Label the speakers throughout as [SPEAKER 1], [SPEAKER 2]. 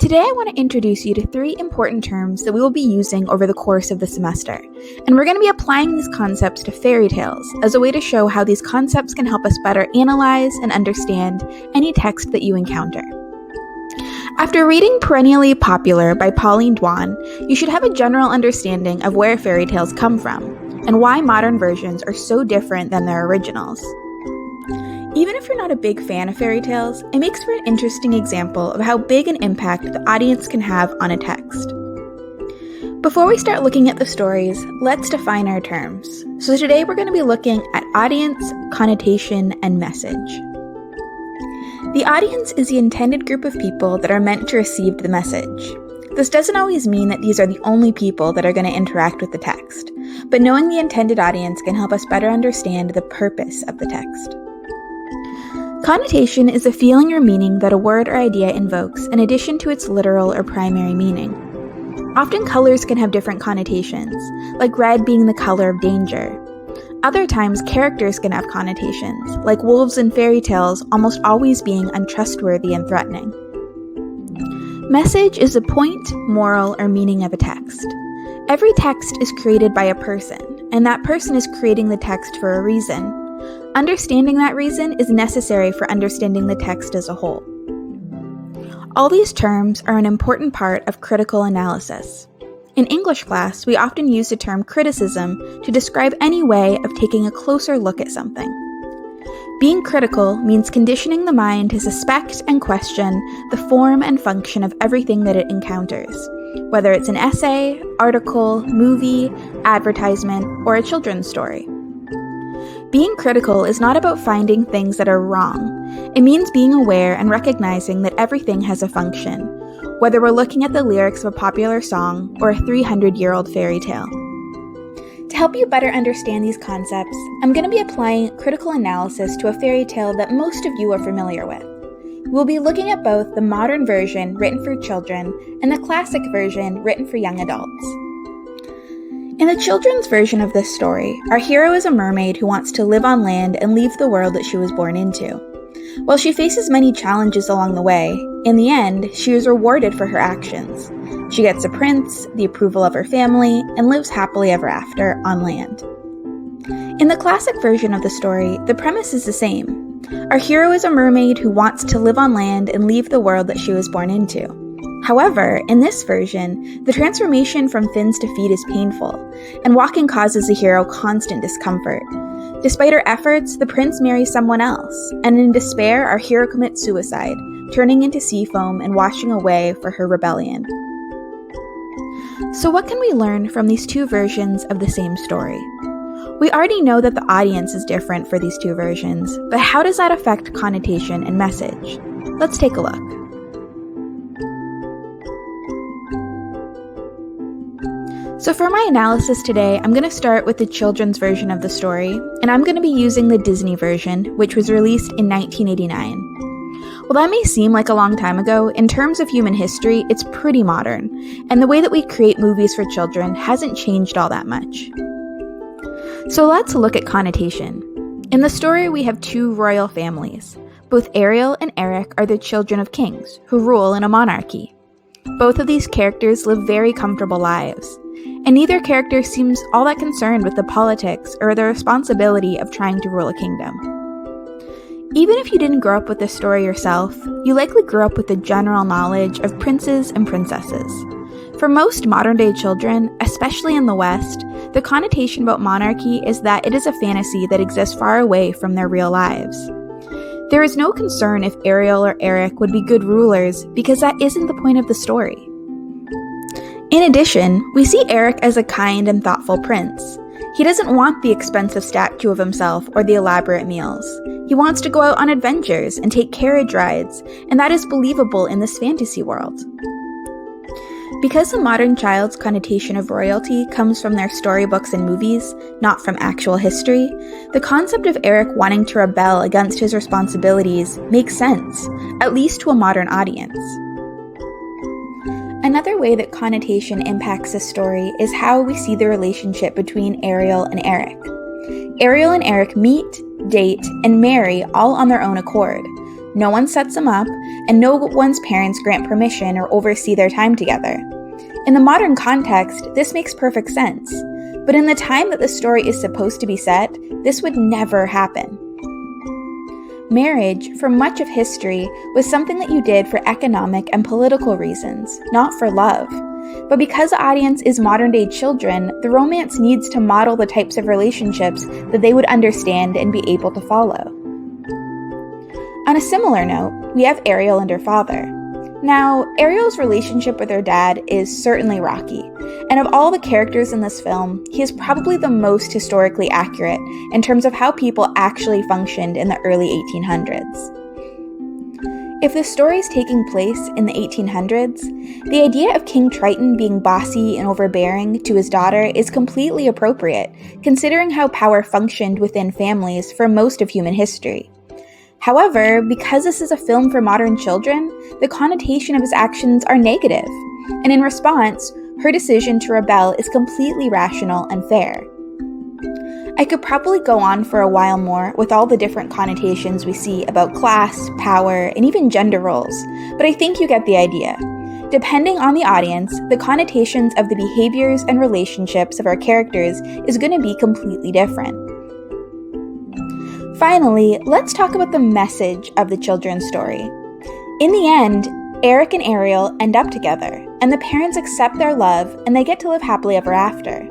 [SPEAKER 1] Today I want to introduce you to 3 important terms that we will be using over the course of the semester, and we're going to be applying these concepts to fairy tales as a way to show how these concepts can help us better analyze and understand any text that you encounter. After reading Perennially Popular by Pauline Dwan, you should have a general understanding of where fairy tales come from, and why modern versions are so different than their originals. Even if you're not a big fan of fairy tales, it makes for an interesting example of how big an impact the audience can have on a text. Before we start looking at the stories, let's define our terms. So today we're going to be looking at audience, connotation, and message. The audience is the intended group of people that are meant to receive the message. This doesn't always mean that these are the only people that are going to interact with the text, but knowing the intended audience can help us better understand the purpose of the text. Connotation is a feeling or meaning that a word or idea invokes in addition to its literal or primary meaning. Often colors can have different connotations, like red being the color of danger. Other times characters can have connotations, like wolves in fairy tales almost always being untrustworthy and threatening. Message is the point, moral, or meaning of a text. Every text is created by a person, and that person is creating the text for a reason. Understanding that reason is necessary for understanding the text as a whole. All these terms are an important part of critical analysis. In English class, we often use the term criticism to describe any way of taking a closer look at something. Being critical means conditioning the mind to suspect and question the form and function of everything that it encounters, whether it's an essay, article, movie, advertisement, or a children's story. Being critical is not about finding things that are wrong. It means being aware and recognizing that everything has a function, whether we're looking at the lyrics of a popular song or a 300-year-old fairy tale. To help you better understand these concepts, I'm going to be applying critical analysis to a fairy tale that most of you are familiar with. We'll be looking at both the modern version written for children and the classic version written for young adults. In the children's version of this story, our hero is a mermaid who wants to live on land and leave the world that she was born into. While she faces many challenges along the way, in the end, she is rewarded for her actions. She gets a prince, the approval of her family, and lives happily ever after on land. In the classic version of the story, the premise is the same. Our hero is a mermaid who wants to live on land and leave the world that she was born into. However, in this version, the transformation from fins to feet is painful, and walking causes the hero constant discomfort. Despite her efforts, the prince marries someone else, and in despair, our hero commits suicide, turning into sea foam and washing away for her rebellion. So what can we learn from these 2 versions of the same story? We already know that the audience is different for these 2 versions, but how does that affect connotation and message? Let's take a look. So for my analysis today, I'm going to start with the children's version of the story, and I'm going to be using the Disney version, which was released in 1989. While that may seem like a long time ago, in terms of human history, it's pretty modern, and the way that we create movies for children hasn't changed all that much. So let's look at connotation. In the story, we have 2 royal families. Both Ariel and Eric are the children of kings, who rule in a monarchy. Both of these characters live very comfortable lives, and neither character seems all that concerned with the politics or the responsibility of trying to rule a kingdom. Even if you didn't grow up with this story yourself, you likely grew up with the general knowledge of princes and princesses. For most modern-day children, especially in the West, the connotation about monarchy is that it is a fantasy that exists far away from their real lives. There is no concern if Ariel or Eric would be good rulers because that isn't the point of the story. In addition, we see Eric as a kind and thoughtful prince. He doesn't want the expensive statue of himself or the elaborate meals. He wants to go out on adventures and take carriage rides, and that is believable in this fantasy world. Because the modern child's connotation of royalty comes from their storybooks and movies, not from actual history, the concept of Eric wanting to rebel against his responsibilities makes sense, at least to a modern audience. Another way that connotation impacts the story is how we see the relationship between Ariel and Eric. Ariel and Eric meet, date, and marry all on their own accord, no one sets them up, and no one's parents grant permission or oversee their time together. In the modern context, this makes perfect sense, but in the time that the story is supposed to be set, this would never happen. Marriage, for much of history, was something that you did for economic and political reasons, not for love. But because the audience is modern-day children, the romance needs to model the types of relationships that they would understand and be able to follow. On a similar note, we have Ariel and her father. Now, Ariel's relationship with her dad is certainly rocky, and of all the characters in this film, he is probably the most historically accurate in terms of how people actually functioned in the early 1800s. If the story is taking place in the 1800s, the idea of King Triton being bossy and overbearing to his daughter is completely appropriate, considering how power functioned within families for most of human history. However, because this is a film for modern children, the connotation of his actions are negative, and in response, her decision to rebel is completely rational and fair. I could probably go on for a while more with all the different connotations we see about class, power, and even gender roles, but I think you get the idea. Depending on the audience, the connotations of the behaviors and relationships of our characters is going to be completely different. Finally, let's talk about the message of the children's story. In the end, Eric and Ariel end up together, and the parents accept their love, and they get to live happily ever after.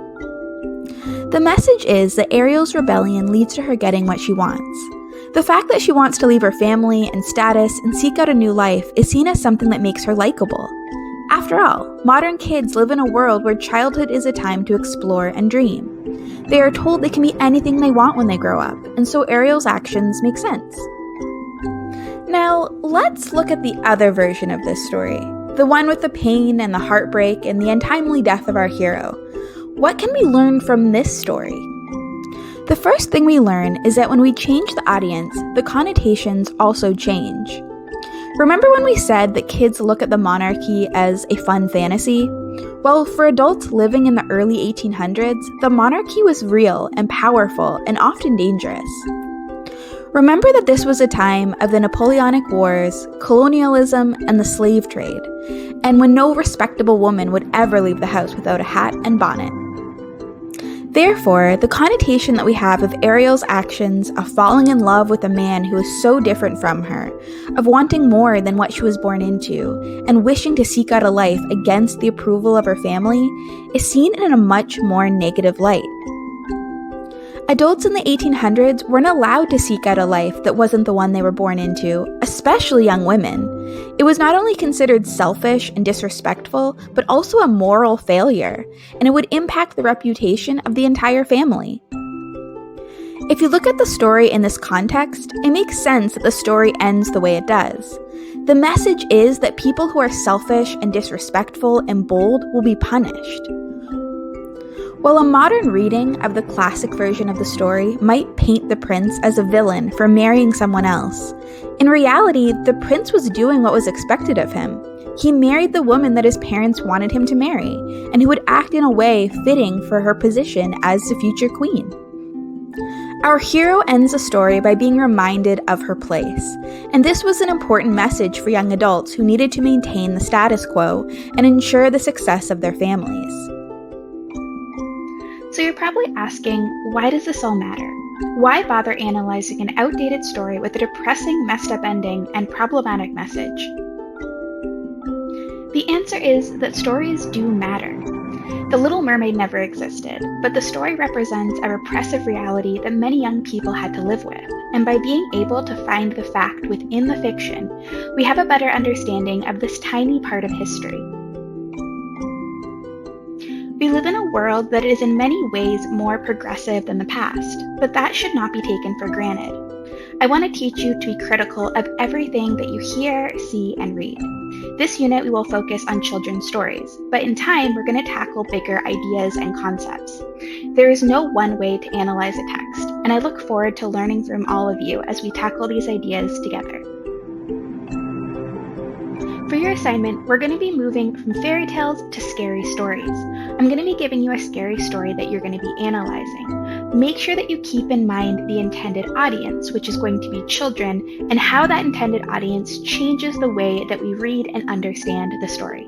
[SPEAKER 1] The message is that Ariel's rebellion leads to her getting what she wants. The fact that she wants to leave her family and status and seek out a new life is seen as something that makes her likable. After all, modern kids live in a world where childhood is a time to explore and dream. They are told they can be anything they want when they grow up, and so Ariel's actions make sense. Now, let's look at the other version of this story, the one with the pain and the heartbreak and the untimely death of our hero. What can we learn from this story? The first thing we learn is that when we change the audience, the connotations also change. Remember when we said that kids look at the monarchy as a fun fantasy? Well, for adults living in the early 1800s, the monarchy was real and powerful and often dangerous. Remember that this was a time of the Napoleonic Wars, colonialism, and the slave trade, and when no respectable woman would ever leave the house without a hat and bonnet. Therefore, the connotation that we have of Ariel's actions of falling in love with a man who is so different from her, of wanting more than what she was born into, and wishing to seek out a life against the approval of her family, is seen in a much more negative light. Adults in the 1800s weren't allowed to seek out a life that wasn't the one they were born into, especially young women. It was not only considered selfish and disrespectful, but also a moral failure, and it would impact the reputation of the entire family. If you look at the story in this context, it makes sense that the story ends the way it does. The message is that people who are selfish and disrespectful and bold will be punished. While a modern reading of the classic version of the story might paint the prince as a villain for marrying someone else, in reality, the prince was doing what was expected of him. He married the woman that his parents wanted him to marry, and who would act in a way fitting for her position as the future queen. Our hero ends the story by being reminded of her place, and this was an important message for young adults who needed to maintain the status quo and ensure the success of their families. So you're probably asking, why does this all matter? Why bother analyzing an outdated story with a depressing, messed up ending and problematic message? The answer is that stories do matter. The Little Mermaid never existed, but the story represents a repressive reality that many young people had to live with, and by being able to find the fact within the fiction, we have a better understanding of this tiny part of history. We live in a world that is in many ways more progressive than the past, but that should not be taken for granted. I want to teach you to be critical of everything that you hear, see, and read. This unit we will focus on children's stories, but in time we're going to tackle bigger ideas and concepts. There is no one way to analyze a text, and I look forward to learning from all of you as we tackle these ideas together. For your assignment, we're going to be moving from fairy tales to scary stories. I'm going to be giving you a scary story that you're going to be analyzing. make sure that you keep in mind the intended audience, which is going to be children, and how that intended audience changes the way that we read and understand the story.